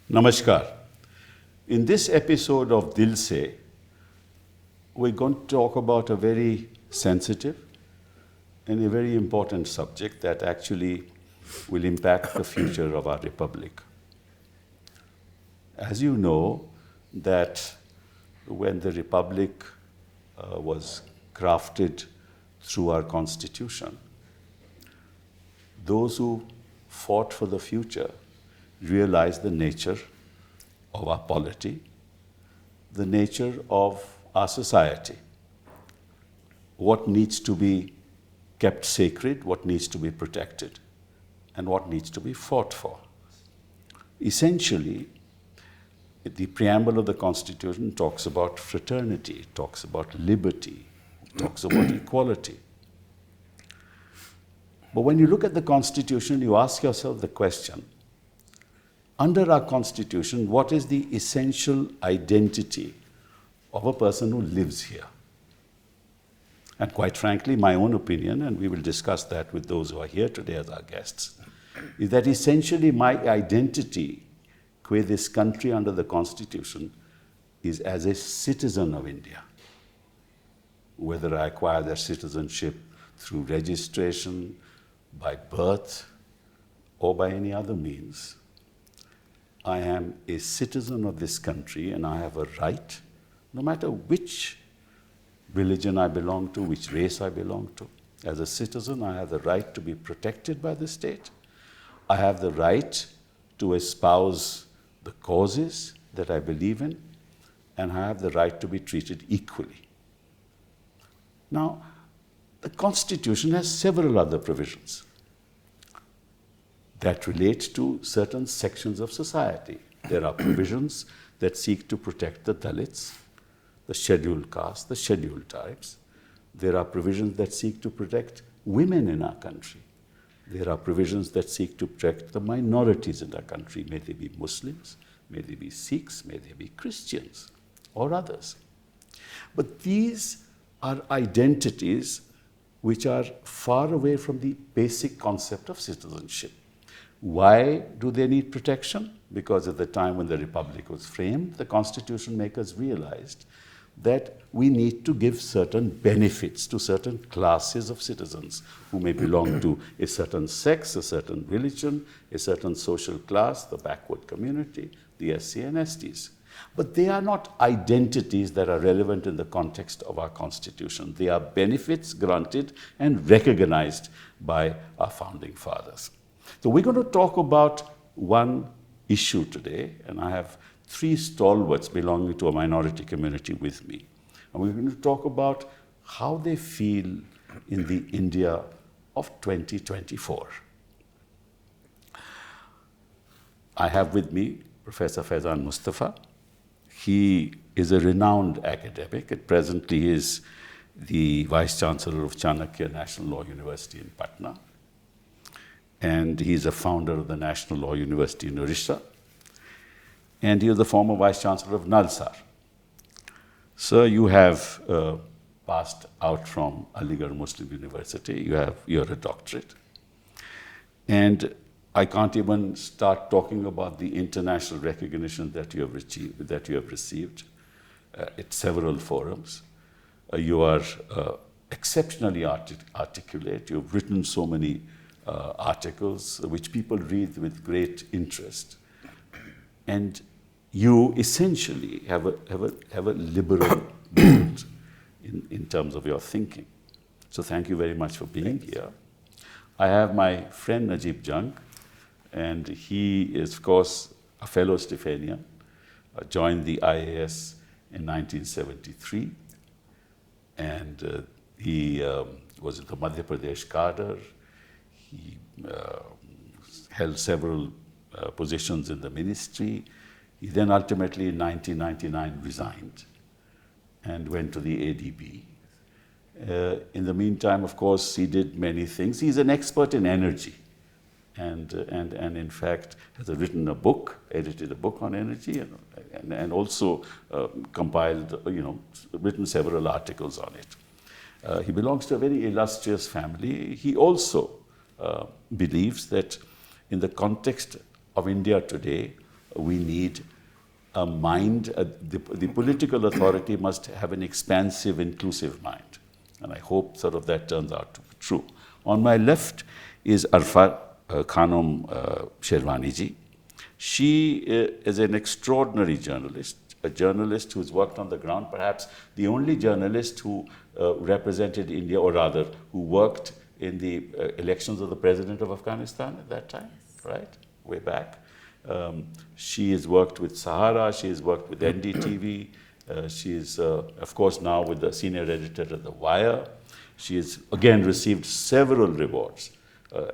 Namaskar. In this episode of Dil Se, we're going to talk about a very sensitive and a very important subject that actually will impact the future of our republic. As you know, that when the republic was crafted through our constitution, those who fought for the future realized the nature of our polity, the nature of our society, what needs to be kept sacred, what needs to be protected, and what needs to be fought for. Essentially, the preamble of the Constitution talks about fraternity, talks about liberty, talks about equality. But when you look at the Constitution, you ask yourself the question, under our Constitution, what is the essential identity of a person who lives here? And quite frankly, my own opinion, and we will discuss that with those who are here today as our guests, is that essentially my identity with this country under the Constitution is as a citizen of India. Whether I acquire that citizenship through registration, by birth, or by any other means, I am a citizen of this country and I have a right, no matter which religion I belong to, which race I belong to. As a citizen, I have the right to be protected by the state. I have the right to espouse the causes that I believe in, and I have the right to be treated equally. Now, the Constitution has several other provisions that relate to certain sections of society. There are provisions that seek to protect the Dalits, the scheduled castes, the scheduled tribes. There are provisions that seek to protect women in our country. There are provisions that seek to protect the minorities in our country. May they be Muslims, may they be Sikhs, may they be Christians, or others. But these are identities which are far away from the basic concept of citizenship. Why do they need protection? Because at the time when the Republic was framed, the Constitution makers realized that we need to give certain benefits to certain classes of citizens who may belong to a certain sex, a certain religion, a certain social class, the backward community, the SC and STs. But they are not identities that are relevant in the context of our Constitution. They are benefits granted and recognized by our founding fathers. So we're going to talk about one issue today, and I have three stalwarts belonging to a minority community with me. And we're going to talk about how they feel in the India of 2024. I have with me Professor Faizan Mustafa. He is a renowned academic. At present, he is the Vice Chancellor of Chanakya National Law University in Patna. And he is a founder of the National Law University in Orissa. And he is the former Vice Chancellor of Nalsar. Sir, you have passed out from Aligarh Muslim University. You're a doctorate. And I can't even start talking about the international recognition that you have received at several forums. You are exceptionally articulate. You've written so many articles which people read with great interest. And you essentially have a liberal mood in terms of your thinking. So thank you very much for being here. I have my friend Najib Jung, and he is, of course, a fellow Stephanian, joined the IAS in 1973, and he was in the Madhya Pradesh cadre. He held several positions in the ministry. He then ultimately in 1999 resigned and went to the ADB. In the meantime, of course, he did many things. He's an expert in energy and in fact has written a book, edited a book on energy and also compiled, written several articles on it. He belongs to a very illustrious family. He also believes that in the context of India today, we need a mind, the political authority must have an expansive, inclusive mind. And I hope sort of that turns out to be true. On my left is Arfa Khanum Sherwani ji. She is an extraordinary journalist, a journalist who's worked on the ground, perhaps the only journalist who represented India, or rather, who worked in the elections of the president of Afghanistan at that time, right? Way back. She has worked with Sahara, she has worked with NDTV, she is, of course, now with the senior editor of The Wire. She has, again, received several rewards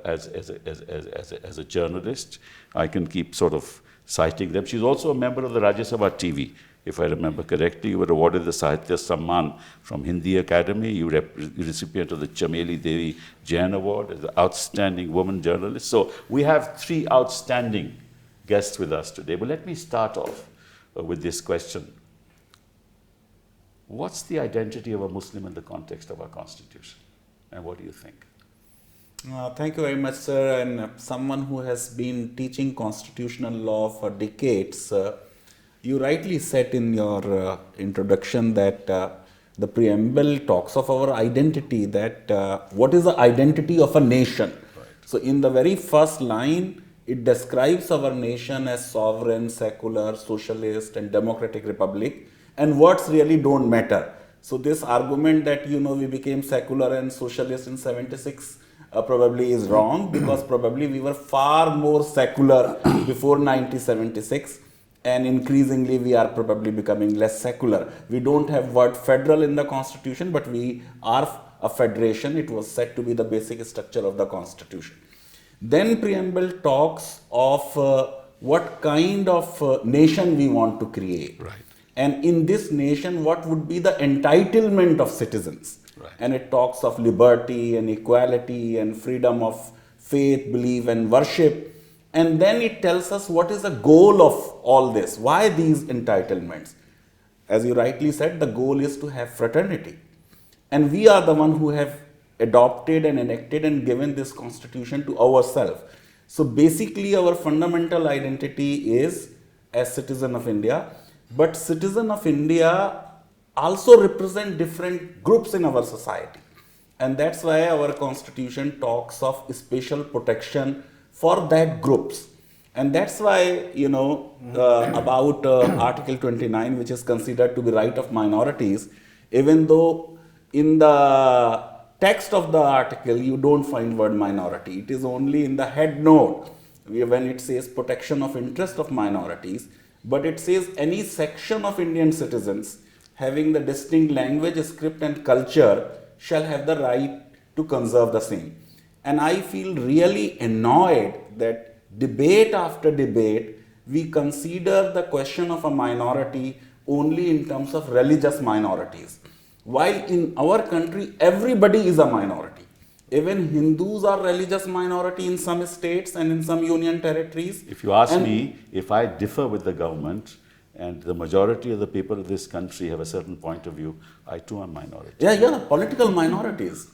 as a journalist. I can keep sort of citing them. She's also a member of the Rajya Sabha TV. If I remember correctly, you were awarded the Sahitya Samman from Hindi Academy. You were recipient of the Chameli Devi Jain Award as an outstanding woman journalist. So we have three outstanding guests with us today. But let me start off with this question. What's the identity of a Muslim in the context of our constitution? And what do you think? Thank you very much, sir. And someone who has been teaching constitutional law for decades, you rightly said in your introduction that the preamble talks of our identity, that what is the identity of a nation? Right. So in the very first line, it describes our nation as sovereign, secular, socialist and democratic republic, and words really don't matter. So this argument that, we became secular and socialist in 76 probably is wrong, because probably we were far more secular before 1976. And increasingly, we are probably becoming less secular. We don't have word federal in the constitution, but we are a federation. It was said to be the basic structure of the constitution. Then preamble talks of what kind of nation we want to create. Right. And in this nation, what would be the entitlement of citizens. Right. And it talks of liberty and equality and freedom of faith, belief and worship. And then it tells us what is the goal of all this. Why these entitlements? As you rightly said, the goal is to have fraternity. And we are the one who have adopted and enacted and given this constitution to ourselves. So basically our fundamental identity is as citizen of India. But citizen of India also represent different groups in our society. And that's why our constitution talks of special protection for that groups. And that's why, about Article 29, which is considered to be right of minorities, even though in the text of the article, you don't find word minority. It is only in the head note when it says protection of interest of minorities, but it says any section of Indian citizens having the distinct language, script and culture shall have the right to conserve the same. And I feel really annoyed that debate after debate, we consider the question of a minority only in terms of religious minorities. While in our country, everybody is a minority. Even Hindus are religious minority in some states and in some union territories. If you ask me, if I differ with the government and the majority of the people of this country have a certain point of view, I too am minority. Yeah, political minorities.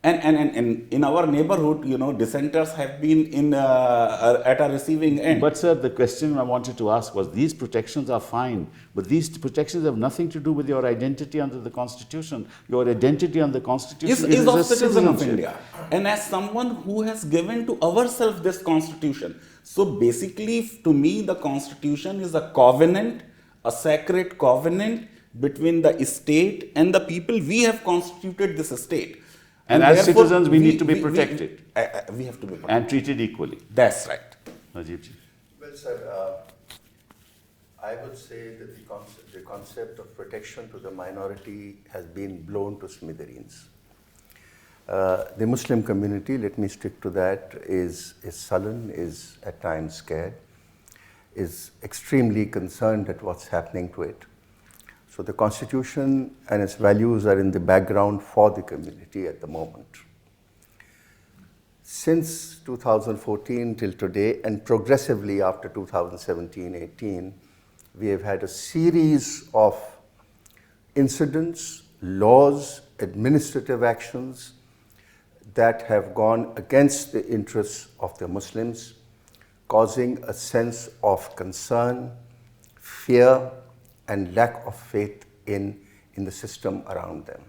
And in our neighborhood, dissenters have been at a receiving end. But sir, the question I wanted to ask was, these protections are fine, but these protections have nothing to do with your identity under the Constitution. Your identity under the Constitution is of citizen of India. And as someone who has given to ourselves this Constitution. So basically, to me, the Constitution is a covenant, a sacred covenant between the state and the people. We have constituted this state. And as citizens, we need to be protected. We have to be protected. And treated equally. That's right. Najib ji. Well, sir, I would say that the concept of protection to the minority has been blown to smithereens. The Muslim community, let me stick to that, is sullen, is at times scared, is extremely concerned at what's happening to it. So the Constitution and its values are in the background for the community at the moment. Since 2014 till today, and progressively after 2017-18, we have had a series of incidents, laws, administrative actions that have gone against the interests of the Muslims, causing a sense of concern, fear, and lack of faith in the system around them.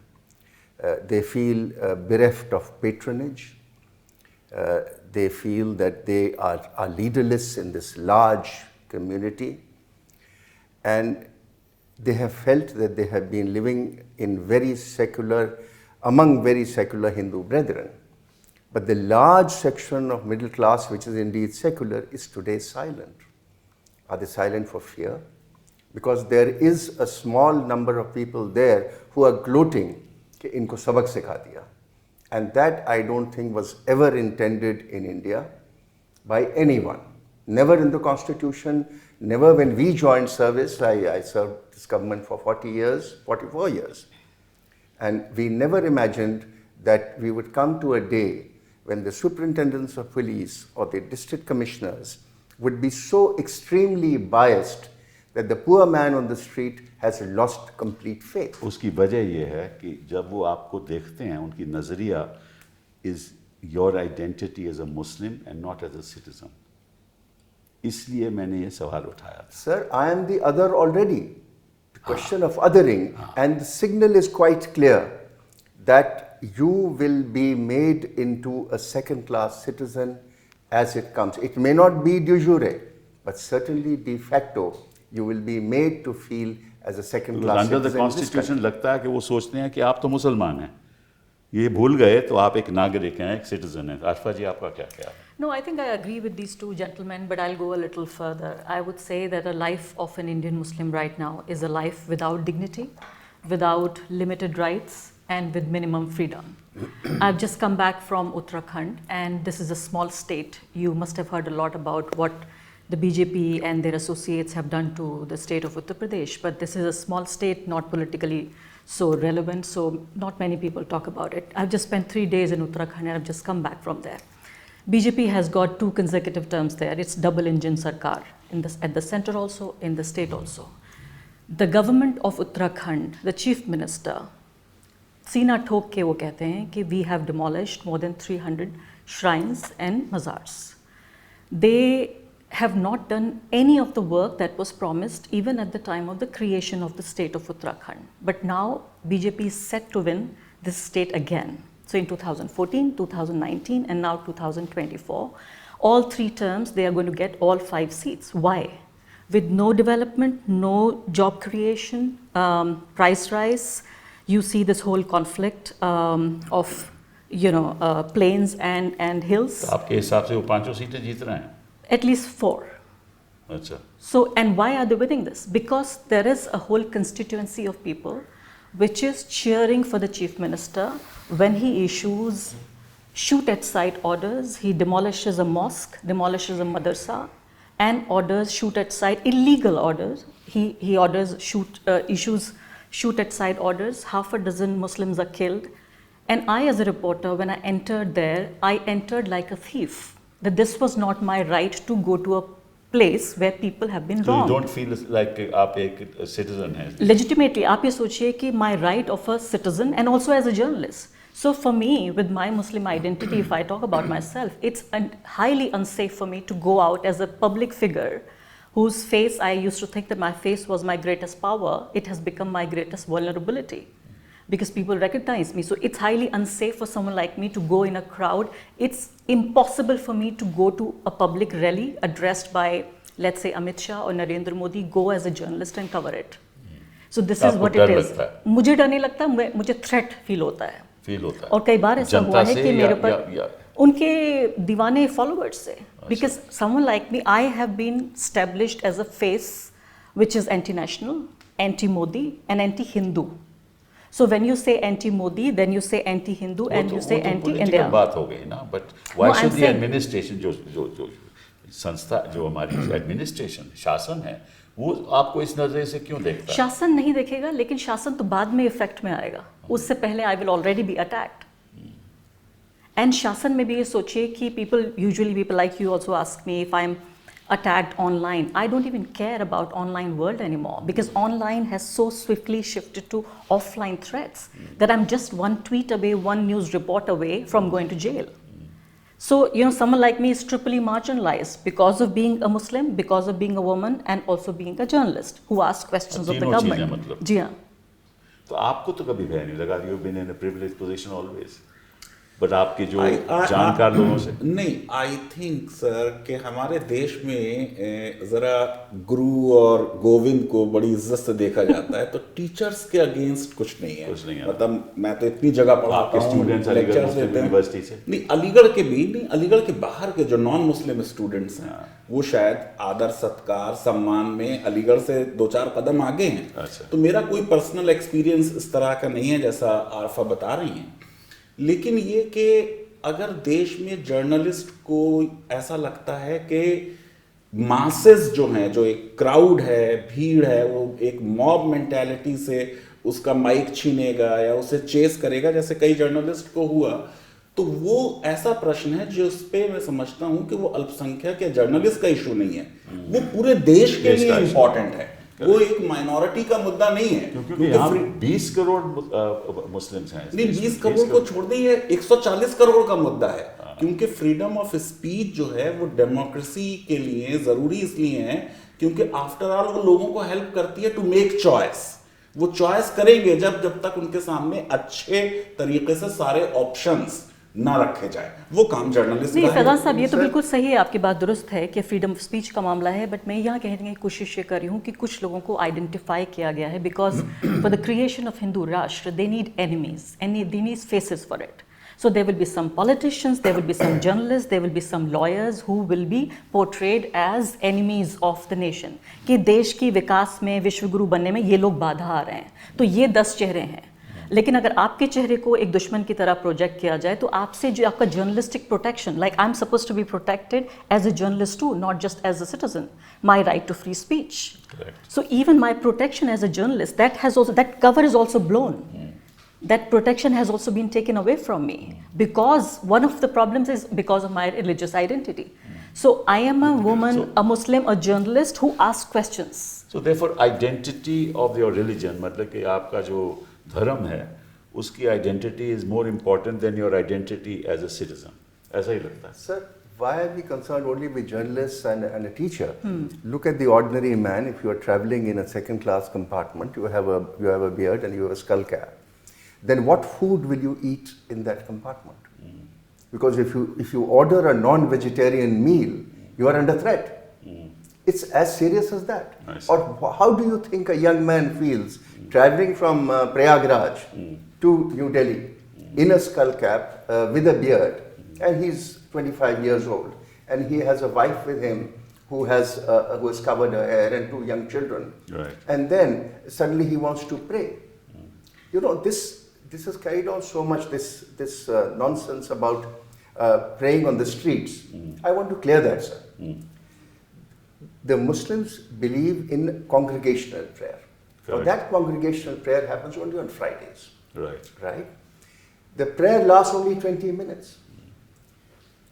They feel bereft of patronage. They feel that they are leaderless in this large community, and they have felt that they have been living in among very secular Hindu brethren. But the large section of middle class, which is indeed secular, is today silent. Are they silent for fear? Because there is a small number of people there who are gloating कि इनको सबक सिखा दिया. And that I don't think was ever intended in India by anyone. Never in the constitution, never when we joined service. I served this government for 44 years. And we never imagined that we would come to a day when the superintendents of police or the district commissioners would be so extremely biased that the poor man on the street has lost complete faith. उसकी वजह ये है कि जब वो आपको देखते हैं, उनकी नज़रिया is your identity as a Muslim and not as a citizen. इसलिए मैंने ये सवाल उठाया था. Sir, I am the other already. The question of othering, and the signal is quite clear that you will be made into a second-class citizen as it comes. It may not be de jure, but certainly de facto, you will be made to feel as a second-class Under citizen. the Constitution लगता है कि वो सोचते हैं कि आप तो मुसलमान हैं. ये भूल गए तो आप एक नागरिक हैं, एक सिटीजन हैं. आशफा जी, आपका क्या ख्याल है? No, I think I agree with these two gentlemen, but I'll go a little further. I would say that a life of an Indian Muslim right now is a life without dignity, without limited rights, and with minimum freedom. I've just come back from Uttarakhand, and this is a small state. You must have heard a lot about what the BJP and their associates have done to the state of Uttar Pradesh, but this is a small state, not politically so relevant, so not many people talk about it. I've just spent 3 days in Uttarakhand, and I've just come back from there. BJP has got 2 consecutive terms there. It's double engine sarkar, at the center also, in the state also. The government of Uttarakhand, the chief minister, सीना ठोक के वो कहते हैं कि we have demolished more than 300 shrines and mazars. They have not done any of the work that was promised even at the time of the creation of the state of Uttarakhand. But now BJP is set to win this state again. So in 2014, 2019, and now 2024, all 3 terms, they are going to get all 5 seats. Why? With no development, no job creation, price rise, you see this whole conflict of, plains and hills. तो आपके हिसाब से वो 5 सीटें जीत रहे हैं? At least 4. अच्छा. So, and why are they winning this? Because there is a whole constituency of people which is cheering for the chief minister when he issues shoot at site orders. He demolishes a mosque, demolishes a madrasa, and orders shoot at site illegal orders. He orders issues shoot at site orders. Half a dozen Muslims are killed. And I, as a reporter, when I entered there, I entered like a thief. That this was not my right to go to a place where people have been So wronged. you don't feel like आप एक citizen हैं? Legitimately, आप ये सोचिए कि my right of a citizen and also as a journalist. So for me, with my Muslim identity, if I talk about myself, it's highly unsafe for me to go out as a public figure whose face, I used to think that my face was my greatest power. It has become my greatest vulnerability because people recognize me. So it's highly unsafe for someone like me to go in a crowd. It's impossible for me to go to a public rally addressed by, let's say, Amit Shah or Narendra Modi, go as a journalist and cover it. So this is what it is. मुझे डर नहीं लगता, मुझे threat feel होता है. Feel होता है. और कई बार ऐसा हुआ है कि मेरे पर उनके दीवाने followers से. Because someone like me, I have been established as a face which is anti-national, anti-Modi, and anti-Hindu. So when you say anti-Modi, then you say anti-Hindu, and you say anti-India. बात हो गई ना, but why should the administration जो संस्था जो हमारी administration शासन है, वो आपको इस नजरिए से क्यों देखता है? शासन नहीं देखेगा, लेकिन शासन तो बाद में इफेक्ट में आएगा. उससे पहले I will already be attacked. And शासन में भी ये सोचिए कि people like you also ask me if I'm attacked online. I don't even care about online world anymore because online has so swiftly shifted to offline threats that I'm just one tweet away, one news report away from going to jail. So, someone like me is triply marginalized because of being a Muslim, because of being a woman, and also being a journalist who asks questions of the तीनों चीजें government. मतलब। जी हाँ। तो आपको तो कभी भय नहीं लगा, you been in a privilege position always, but आपके जो I- जानकार लोगों से नहीं, आई थिंक सर कि हमारे देश में ज़रा गुरु और गोविंद को बड़ी इज्जत से देखा जाता है, तो टीचर्स के अगेंस्ट कुछ नहीं है। कुछ नहीं है। मतलब मैं तो इतनी जगह पढ़ाता आपके हूँ, students अलीगढ़ lectures मुस्लिम देते हैं। यूनिवर्सिटी से? नहीं, अलीगढ़ के भी नहीं, अलीगढ़ के बाहर के जो नॉन मुस्लिम स्टूडेंट्स हैं, वो शायद आदर सत्कार सम्मान में अलीगढ़ से 2-4 कदम आगे हैं। अच्छा। तो मेरा कोई पर्सनल एक्सपीरियंस इस तरह का नहीं है जैसा आरफा बता रही हैं, लेकिन ये कि अगर देश में जर्नलिस्ट को ऐसा लगता है कि मासेस जो हैं, जो एक क्राउड है, भीड़ है, वो एक मॉब मेंटालिटी से उसका माइक छीनेगा या उसे चेस करेगा, जैसे कई जर्नलिस्ट को हुआ, तो वो ऐसा प्रश्न है जिस पे मैं समझता हूं कि वो अल्पसंख्यक या जर्नलिस्ट का इशू नहीं है, वो पूरे देश के देश लिए का issue। इंपॉर्टेंट है। वो एक माइनॉरिटी का मुद्दा नहीं है, क्योंकि यहाँ फ्री- 20 करोड़ मुस्लिम्स हैं इस नहीं, देश में। 20 करोड़ को छोड़ दी है, 140 करोड़ का मुद्दा है। क्योंकि फ्रीडम ऑफ स्पीच जो है वो डेमोक्रेसी के लिए जरूरी इसलिए है क्योंकि आफ्टर ऑल वो लोगों को हेल्प करती है टू मेक चॉइस। वो चॉइस करेंगे जब तक उनके सामने अच्छे तरीके से सारे ऑप्शंस ना रखे जाए। वो काम जर्नलिस्ट नहीं का है। फैजान साहब, ये तो बिल्कुल सही है, आपकी बात दुरुस्त है कि फ्रीडम ऑफ स्पीच का मामला है, बट मैं यहाँ कहने की कोशिश ये कर रही हूँ कि कुछ लोगों को आइडेंटिफाई किया गया है because for the creation of Hindu rashtra they need enemies and they need faces for it. So there will be some politicians, there will be some journalists, there will be some lawyers who will be portrayed as enemies of the nation. कि देश की विकास में, विश्व गुरु बनने में ये लोग बाधा आ रहे हैं, तो ये 10 चेहरे हैं। लेकिन अगर आपके चेहरे को एक दुश्मन की तरह प्रोजेक्ट किया जाए तो आपसे जो आपका journalistic protection, like I am suppose to be protected as a journalist too, not just as a citizen, my right to free speech. So even my protection as a journalist, that cover is also blown. That protection has also been taken away from me because one of the problems is because of my religious identity. So I am a woman, a Muslim, a journalist who asks questions. So therefore identity of your religion, मतलब कि आपका जो धर्म है उसकी identity is more important than your identity as a citizen. ऐसा ही लगता है. Sir, why are we concerned only with journalists and a teacher? Look at the ordinary man. If you are traveling in a second-class compartment, you have a beard and you have a skull cap. Then what food will you eat in that compartment? Because if you order a non-vegetarian meal, you are under threat. It's as serious as that. Nice. Or how do you think a young man feels traveling from Prayagraj to New Delhi in a skull cap with a beard, and he's 25 years old, and he has a wife with him who has covered her hair and 2 young children, Right. and then suddenly he wants to pray. You know, this has carried on so much, this nonsense about praying on the streets. I want to clear that, sir. The Muslims believe in congregational prayer. Now, Correct. that congregational prayer happens only on Fridays, Right. right? The prayer lasts only 20 minutes.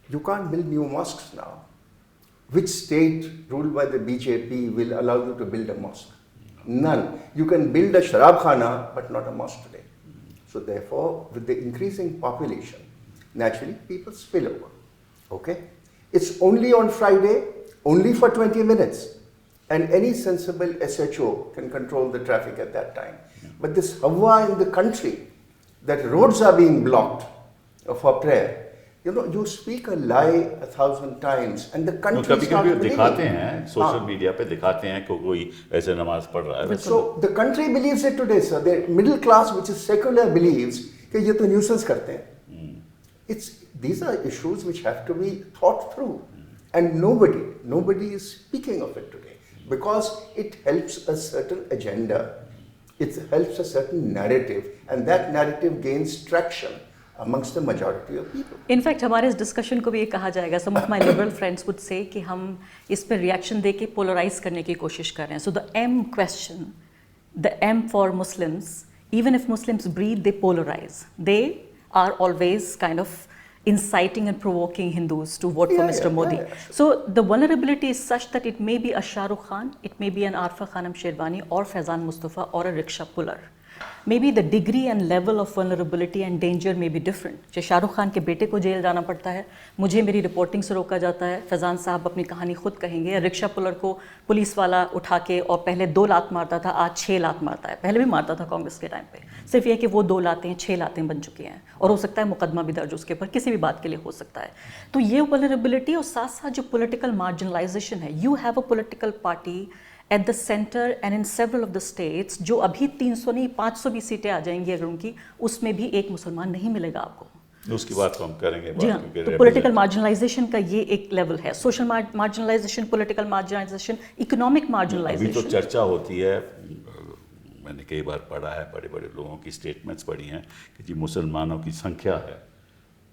You can't build new mosques now. Which state ruled by the BJP will allow you to build a mosque? None. You can build a sharab khana, but not a mosque today. So therefore, with the increasing population, naturally people spill over. Okay? It's only on Friday, only for 20 minutes. And any sensible SHO can control the traffic at that time. But this hawa in the country, that roads are being blocked for prayer. You know, you speak a lie 1,000 times and the country कभी starts कभी believing. दिखाते हैं social media पे, दिखाते हैं कि कोई ऐसे नमाज पढ़ रहा है. So the country believes it today, sir. The middle class, which is secular, believes कि ये तो nuisance करते हैं. These are issues which have to be thought through, and nobody is speaking of it today because it helps a certain agenda, it helps a certain narrative, and that narrative gains traction amongst the majority of people. In fact हमारे इस discussion को भी ये कहा जाएगा, some of my liberal friends would say कि हम इस पर रिएक्शन दे के पोलराइज करने की कोशिश कर रहे हैं. So the M question, the M for Muslims, even if Muslims breed, they polarise. They are always kind of inciting and provoking Hindus to vote for Mr. Modi. So the vulnerability is such that it may be a Shah Rukh Khan, it may be an Arfa Khanam Sherwani or Faizan Mustafa or a rickshaw puller. May be the degree and level of vulnerability and danger may be different. जैसे शाहरुख खान के बेटे को jail जाना पड़ता है, मुझे मेरी reporting से रोका जाता है, फैज़ान साहब अपनी कहानी खुद कहेंगे, या रिक्शा पुलर को पुलिस वाला उठा के और पहले 2 लात मारता था, आज 6 लात मारता है, पहले भी मारता था कांग्रेस के टाइम पे। सिर्फ ये कि वो 2 लातें 6 लातें बन चुकी हैं, और हो सकता है मुकदमा भी दर्ज उसके ऊपर किसी भी बात के लिए हो सकता है। तो ये वल्नरेबिलिटी और साथ साथ जो पॉलिटिकल मार्जिनलाइजेशन है, you have a political party at the centre and in several of the states, जो अभी 300 नहीं 500 भी सीटें आ जाएंगी अगर उनकी, उसमें भी एक मुसलमान नहीं मिलेगा आपको। उसकी बात को हम करेंगे जी हाँ, तो पॉलिटिकल मार्जिनलाइजेशन का ये एक लेवल है, social marginalisation, political marginalisation, economic marginalisation. अभी तो चर्चा होती है, मैंने कई बार पढ़ा है, बड़े बड़े लोगों की स्टेटमेंट्स पढ़ी हैं कि जी मुसलमानों की संख्या है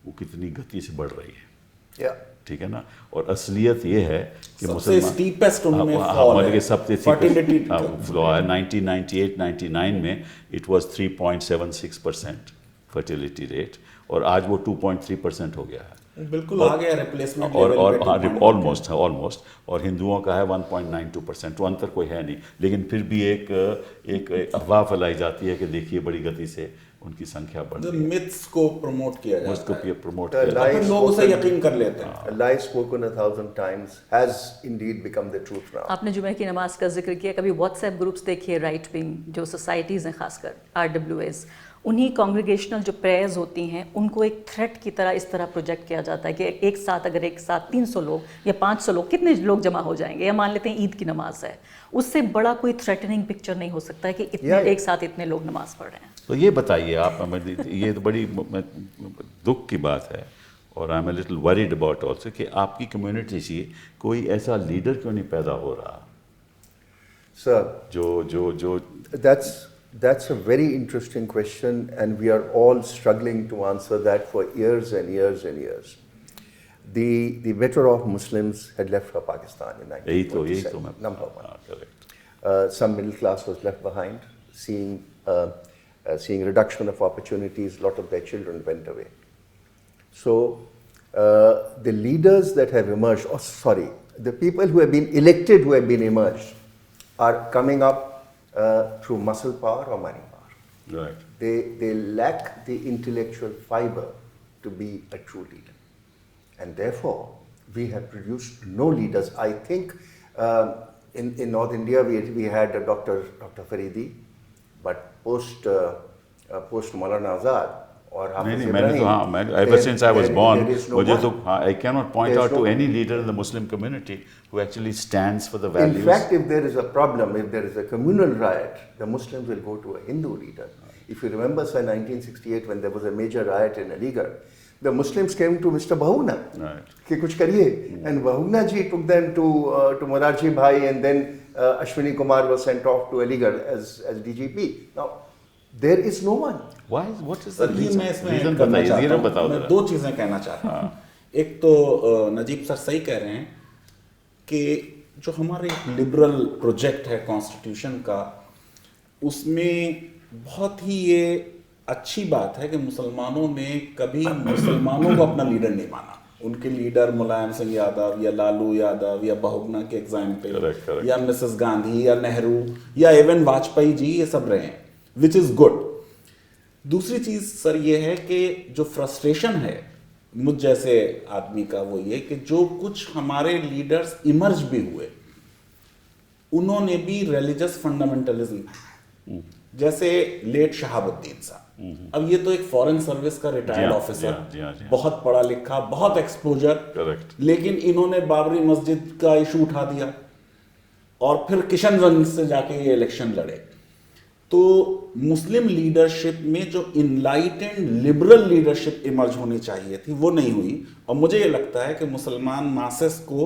वो कितनी गति से बढ़ रही है, ठीक है ना, और असलियत ये है कि मुसलमान स्टीपेस्ट उनमें सबसे फ्लॉ है। 1998-99 में इट वाज 3.76% फर्टिलिटी रेट, और आज वो 2.3% हो गया है, बिल्कुल आ गया रिप्लेसमेंट और लेवल पे ऑलमोस्ट, और हिंदुओं का है 1.92%, तो अंतर कोई है नहीं। लेकिन फिर भी एक अफवाह फैलाई जाती है कि देखिए बड़ी गति से उनकी संख्या बढ़ रही है, मिथ्स को प्रमोट किया जाता है, उसको प्रमोट The किया lie लोग उसे spoken- यकीन कर लेते हैं। A lie spoken 1,000 times has indeed become the truth now. आपने जुमे की नमाज का जिक्र किया, कभी व्हाट्सएप ग्रुप्स देखिए, राइट विंग जो सोसाइटीज़ हैं, खासकर RWAs, उन्हीं कांग्रेगेशनल जो प्रेयर्स होती हैं उनको एक थ्रेट की तरह इस तरह प्रोजेक्ट किया जाता है कि एक साथ अगर एक साथ 300 लोग या 500 लोग, कितने लोग जमा हो जाएंगे, या मान लेते हैं ईद की नमाज है, उससे बड़ा कोई थ्रेटनिंग पिक्चर नहीं हो सकता है कि इतने एक साथ इतने लोग नमाज पढ़ रहे हैं। तो ये बताइए आप हमें, ये तो बड़ी दुख की बात है, और I am a little worried about also कि आपकी कम्युनिटी से कोई ऐसा लीडर क्यों नहीं पैदा हो रहा Sir, जो that's a very interesting question, and we are all struggling to answer that for years and years and years. The better off Muslims had left for Pakistan in यही तो 1947, मैं number one. Correct. Some middle class was left behind, seeing reduction of opportunities. A lot of their children went away. So the leaders that have emerged, the people who have been elected, who have been emerged, are coming up through muscle power or money power. Right. They lack the intellectual fiber to be a true leader, and therefore we have produced no leaders. I think in North India we had Dr. Faridi, but post Maulana Azad or Hafiz Ibrahim, ever since I was born, there is no मुझे one. तो I cannot point There's out to no- any leader in the Muslim community who actually stands for the values. In fact, if there is a problem, if there is a communal riot, the Muslims will go to a Hindu leader. If you remember, sir, 1968, when there was a major riot in Aligarh, the Muslims came to Mr. Bahuna, Right. कि कुछ करिए, and Bahuna ji took them to Morarji Bhai, and then Ashwini Kumar was sent off to Aligarh as DGP. Now, there is no one. Why? What is the sir ये reason? मैं इसमें Reason करना बताइए, चाहता reason हूं। बताओ मैं जरा। 2 चीजें कहना चाहता हूँ। एक तो नजीब सर सही कह रहे हैं कि जो हमारे लिबरल प्रोजेक्ट है कॉन्स्टिट्यूशन का, उसमें बहुत ही ये अच्छी बात है कि मुसलमानों ने कभी मुसलमानों को अपना लीडर नहीं माना। उनके लीडर मुलायम सिंह यादव या लालू यादव या बहुगुना के एग्जाम्पल, Correct. या मिसेस गांधी या नेहरू या इवन वाजपेयी जी, ये सब रहे हैं, विच इज गुड। दूसरी चीज सर ये है कि जो फ्रस्ट्रेशन है मुझ जैसे आदमी का, वो ये कि जो कुछ हमारे लीडर्स इमर्ज भी हुए, उन्होंने भी रिलीजियस फंडामेंटलिज्म, जैसे लेट शहाबुद्दीन साहब, अब ये तो एक फॉरेन सर्विस का रिटायर्ड ऑफिसर, जी हाँ। बहुत पढ़ा लिखा, बहुत एक्सपोजर, Correct. लेकिन इन्होंने बाबरी मस्जिद का इशू उठा दिया और फिर किशनगंज से जाके ये इलेक्शन लड़े। तो मुस्लिम लीडरशिप में जो इनलाइटेंड लिबरल लीडरशिप इमर्ज होनी चाहिए थी, वो नहीं हुई। और मुझे ये लगता है कि मुसलमान मासेस को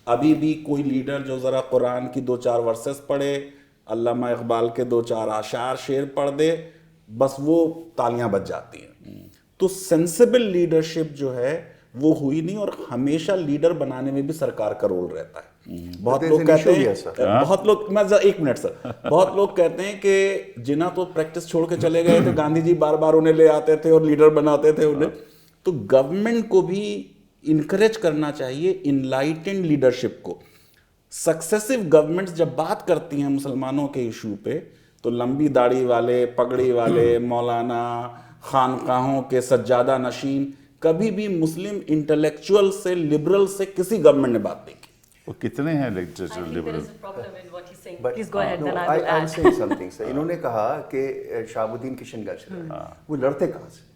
अभी भी कोई लीडर जो ज़रा कुरान की 2-4 वर्सेस पढ़े, अल्लामा इकबाल के 2-4 आशार शेर पढ़ दे, बस वो तालियां बज जाती हैं। तो सेंसिबल लीडरशिप जो है वो हुई नहीं, और हमेशा लीडर बनाने में भी सरकार का रोल रहता है। बहुत there's लोग an कहते issue हैं, here, sir. बहुत लोग, मैं एक मिनट सर, बहुत लोग कहते हैं कि जिन्ना तो प्रैक्टिस छोड़ के चले गए थे, गांधी जी बार बार उन्हें ले आते थे और लीडर बनाते थे उन्हें। तो गवर्नमेंट को भी इनकरेज करना चाहिए इनलाइटेंड लीडरशिप को। सक्सेसिव गवर्नमेंट्स जब बात करती हैं मुसलमानों के इशू पे, तो लंबी दाढ़ी वाले, पगड़ी वाले मौलाना, खानकाहों के सज्जादा नशीन, कभी भी मुस्लिम इंटेलेक्चुअल से, लिबरल से किसी गवर्नमेंट ने बात नहीं की। वो कितने हैं I literature think there liberal? is a problem in what he's saying. But- Please go ahead, no, then I will I'll add. say something, sir. इन्होंने कहा कि शाहबुद्दीन किशनगंज से वो लड़ते कहाँ से?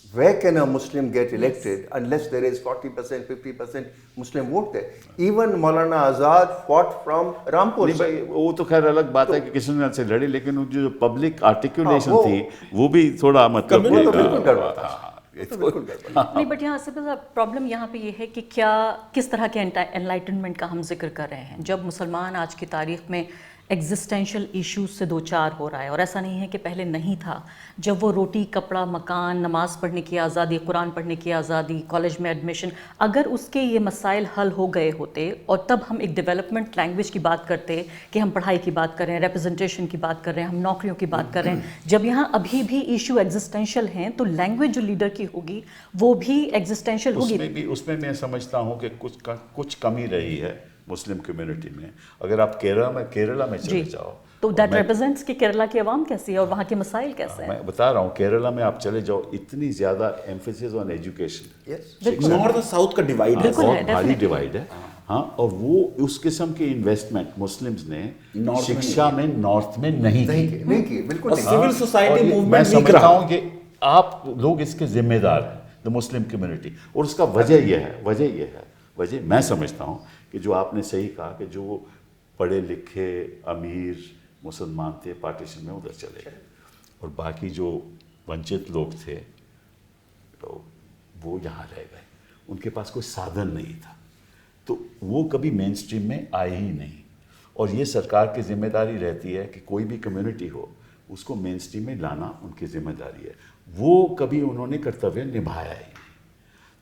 Where can a Muslim get elected unless there is 40%, 50% Muslim vote there? Even Maulana Azad fought from Rampur. नहीं भाई, वो तो खैर अलग बात है कि किशनगंज से लड़े, लेकिन वो जो पब्लिक आर्टिकुलेशन वो- थी वो भी थोड़ा मतलब वो तो कि, बिल्कुल गड़बड़ था। हाँ, ये तो बिल्कुल गड़बड़। नहीं, बट यहाँ से प्रॉब्लम यहाँ पे ये है कि किस तरह के एनलाइटनमेंट का हम जिक्र कर रहे हैं जब मुसलमान आज की तारीख में एग्जिस्टेंशियल इश्यूज से दो चार हो रहा है। और ऐसा नहीं है कि पहले नहीं था। जब वो रोटी, कपड़ा, मकान, नमाज पढ़ने की आज़ादी, कुरान पढ़ने की आज़ादी, कॉलेज में एडमिशन, अगर उसके ये मसाइल हल हो गए होते और तब हम एक डेवलपमेंट लैंग्वेज की बात करते कि हम पढ़ाई की बात कर रहे हैं, रिप्रेजेंटेशन की बात कर रहे हैं, हम नौकरियों की बात कर रहे हैं, जब यहाँ अभी भी इशू एग्जिस्टेंशियल हैं तो लैंग्वेज जो लीडर की होगी वो भी एग्जिस्टेंशियल होगी। उसमें मैं समझता हूँ कि कुछ कमी रही है मुस्लिम कम्युनिटी में। अगर आप केरला में चले जाओ तो दैट मैं- रिप्रेजेंट्स कि केरला की आवाम कैसी है और वहाँ के मसाइल कैसे हैं। मैं बता रहा हूँ, केरला में आप चले जाओ, इतनी ज्यादा emphasis on education, Yes. North और साउथ का डिवाइड है। बिल्कुल है, बहुत भारी definitely। डिवाइड है। हाँ, और वो उस किस्म के इन्वेस्टमेंट मुस्लिम्स ने North में शिक्षा में नॉर्थ में नहीं की। नहीं की, बिल्कुल और नहीं। सिविल सोसाइटी और मैं मूवमेंट वीक समझता रहा। हूँ कि आप लोग इसके जिम्मेदार हैं, द मुस्लिम कम्युनिटी। और उसका वजह यह है, मैं समझता हूँ कि जो आपने सही कहा कि जो पढ़े लिखे अमीर मुसलमान थे पार्टीशन में उधर चले गए और बाकी जो वंचित लोग थे तो वो यहाँ रह गए, उनके पास कोई साधन नहीं था, तो वो कभी मेन स्ट्रीम में आए ही नहीं। और ये सरकार की जिम्मेदारी रहती है कि कोई भी कम्युनिटी हो उसको मेन स्ट्रीम में लाना उनकी जिम्मेदारी है। वो कभी उन्होंने कर्तव्य निभाया ही नहीं।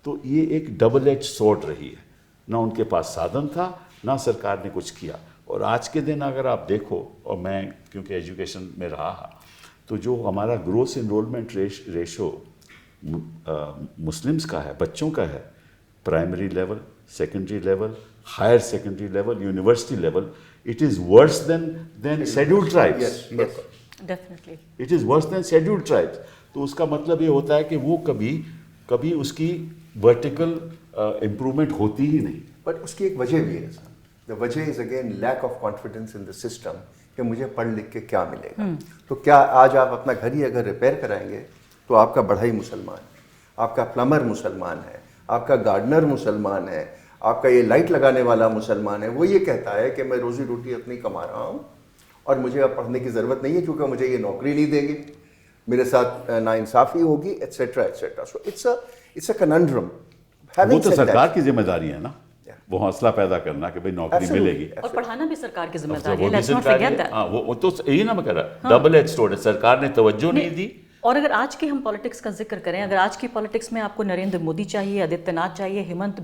तो ये एक डबल एज सॉर्ड रही है, ना उनके पास साधन था ना सरकार ने कुछ किया। और आज के दिन अगर आप देखो, और मैं क्योंकि एजुकेशन में रहा, तो जो हमारा ग्रोस इनरोलमेंट रेशो मुस्लिम्स का है, बच्चों का है, primary level, secondary level, higher secondary level, university level, it is worse than scheduled tribes. Yes. Definitely. It is worse than scheduled tribes. तो उसका मतलब ये होता है कि वो कभी उसकी वर्टिकल इम्प्रूवमेंट होती ही नहीं। बट उसकी एक वजह भी है सर। द वजह is again lack of confidence in the system कि मुझे पढ़ लिख के क्या मिलेगा। तो क्या आज आप अपना घर ही अगर रिपेयर कराएंगे तो आपका बढ़ई मुसलमान है, आपका प्लम्बर मुसलमान है, आपका गार्डनर मुसलमान है, आपका ये लाइट लगाने वाला मुसलमान है, वो ये कहता है कि मैं रोजी रोटी अपनी कमा रहा हूँ और मुझे अब पढ़ने की ज़रूरत नहीं है क्योंकि मुझे ये नौकरी नहीं देंगे, मेरे साथ नाइंसाफ़ी होगी, etcetera etcetera. So it's a conundrum. वो तो सरकार की जिम्मेदारी है ना, वो हौसला पैदा करना कि भाई नौकरी Absolutely. मिलेगी। और पढ़ाना भी सरकार की अब जिम्मेदारी वो है, भी लेट्स नॉट सरकारी फॉरगेट है। दैट। हाँ, वो तो यही ना मैं कह रहा, डबल एज स्वॉर्ड है। सरकार ने तवज्जो नहीं दी। और अगर आज की हम पॉलिटिक्स का जिक्र करें, अगर आज की पॉलिटिक्स में आपको नरेंद्र मोदी चाहिए, आदित्यनाथ चाहिए, हेमंत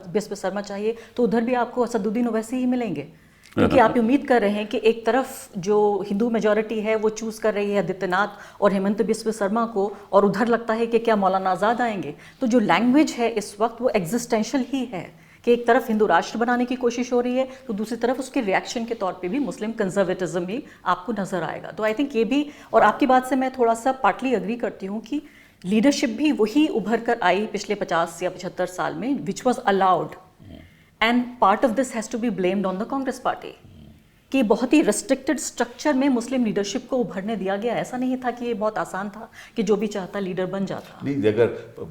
बिस्व शर्मा चाहिए, तो उधर भी आपको असदुद्दीन ओवैसी ही मिलेंगे। क्योंकि आप उम्मीद कर रहे हैं कि एक तरफ जो हिंदू मेजॉरिटी है वो चूज कर रही है आदित्यनाथ और हेमंत बिस्व शर्मा को, और उधर लगता है कि क्या मौलाना आज़ाद आएंगे। तो जो लैंग्वेज है इस वक्त वो एग्जिस्टेंशियल ही है कि एक तरफ हिंदू राष्ट्र बनाने की कोशिश हो रही है तो दूसरी तरफ उसके रिएक्शन के तौर पे भी मुस्लिम कंजर्वेटिज्म ही आपको नजर आएगा। तो आई थिंक ये भी, और आपकी बात से मैं थोड़ा सा पार्टली अग्री करती हूँ कि लीडरशिप भी वही उभर कर आई पिछले 50 या 75 साल में, which was allowed, and part of this has to be blamed on the Congress party कि बहुत ही रिस्ट्रिक्टेड स्ट्रक्चर में मुस्लिम लीडरशिप को उभरने दिया गया। ऐसा नहीं था कि ये बहुत आसान था कि जो भी चाहता लीडर बन जाता। नहीं, अगर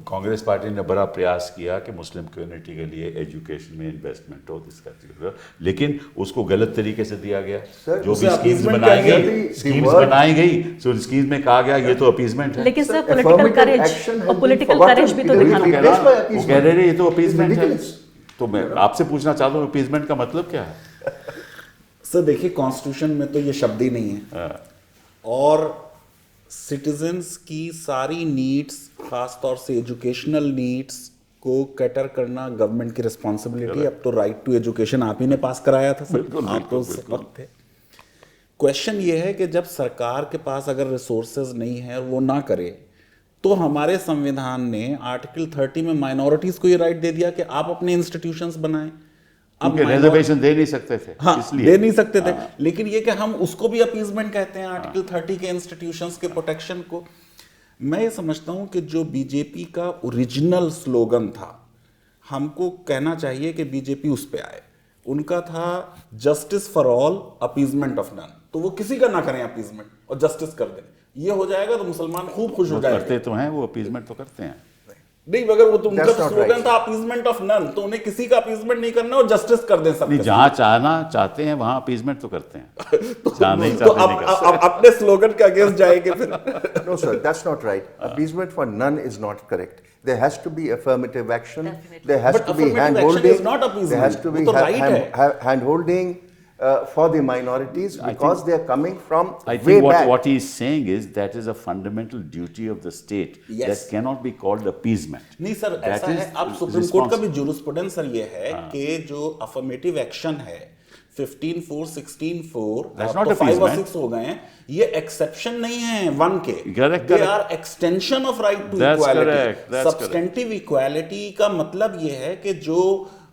कांग्रेस पार्टी ने बड़ा प्रयास किया कि मुस्लिम कम्युनिटी के लिए एजुकेशन में इन्वेस्टमेंट हो, इसका, लेकिन उसको गलत तरीके से दिया गया। सर, जो भी उसे स्कीम्स appeasement बनाई क्या गई, थी? स्कीम्स The word- बनाई गई, तो स्कीम्स में कहा गया ये तो अपीजमेंट है। लेकिन sir Affirmative political courage action has और been पॉलिटिकल forgotten. करेज भी तो It is दिखाना really पड़ेगा। replaced by वो appeasement. कह रहे हैं ये तो अपीजमेंट है। ridiculous. तो मैं आपसे पूछना चाहता हूँ अपीजमेंट का मतलब क्या है? सर देखिए, कॉन्स्टिट्यूशन में तो ये शब्द ही नहीं है, हाँ, और सिटीजन्स की सारी नीड्स, खास तौर से एजुकेशनल नीड्स को कैटर करना गवर्नमेंट की रिस्पॉन्सिबिलिटी। अब तो राइट टू एजुकेशन आप ही ने पास कराया था सर, बिल्कुल, आप तो उस बिल्कुल, वक्त थे। क्वेश्चन ये है कि जब सरकार के पास अगर रिसोर्सेज नहीं है और वो ना करे, तो हमारे संविधान ने आर्टिकल 30 में माइनॉरिटीज को ये राइट दे दिया कि आप अपने इंस्टीट्यूशंस बनाएं, क्योंकि रिजर्वेशन दे नहीं सकते थे, हाँ, इसलिए दे नहीं सकते थे। लेकिन ये कि हम उसको भी अपीजमेंट कहते हैं, आर्टिकल 30 के इंस्टीट्यूशंस के प्रोटेक्शन को। मैं ये समझता हूं कि जो बीजेपी का ओरिजिनल स्लोगन था, हमको कहना चाहिए कि बीजेपी उस पे आए। उनका था justice for all, appeasement of none. तो वो किसी का ना करें अपीजमेंट और जस्टिस कर दें, ये हो जाएगा तो मुसलमान खूब खुश हो जाएंगे। करते तो हैं, वो अपीजमेंट तो करते हैं। नहीं, मगर वो तो उनका That's not स्लोगन right. था अपीजमेंट ऑफ नन, तो उन्हें किसी का अपीजमेंट नहीं करना और जस्टिस कर दें सब। नहीं, जहाँ चाहते हैं वहाँ अपीजमेंट तो करते हैं, जहाँ नहीं तो चाहते नहीं करते। अब अपने स्लोगन के अगेंस्ट जाएंगे फिर। No, sir, that's not right. Appeasement for none is not correct. There has to be affirmative action. Definitely. There has But to be affirmative action hand-holding. is not appeasement. There has to be वो तो right है। hand-holding for the minorities because they are coming from I way think back. what he is saying is that is a fundamental duty of the state Yes. that cannot be called appeasement. नहीं sir, That ऐसा is है, अब supreme court का भी responsible. Jurisprudence sir ये है कि जो अफर्मेटिव एक्शन है 15(4), 16(4), That's अब not तो 5 और appeasement. 6 हो गए हैं, ये एक्सेप्शन नहीं है 1 के। Correct, they correct. Are extension of right to That's equality. correct, that's substantive equality का मतलब ये है कि जो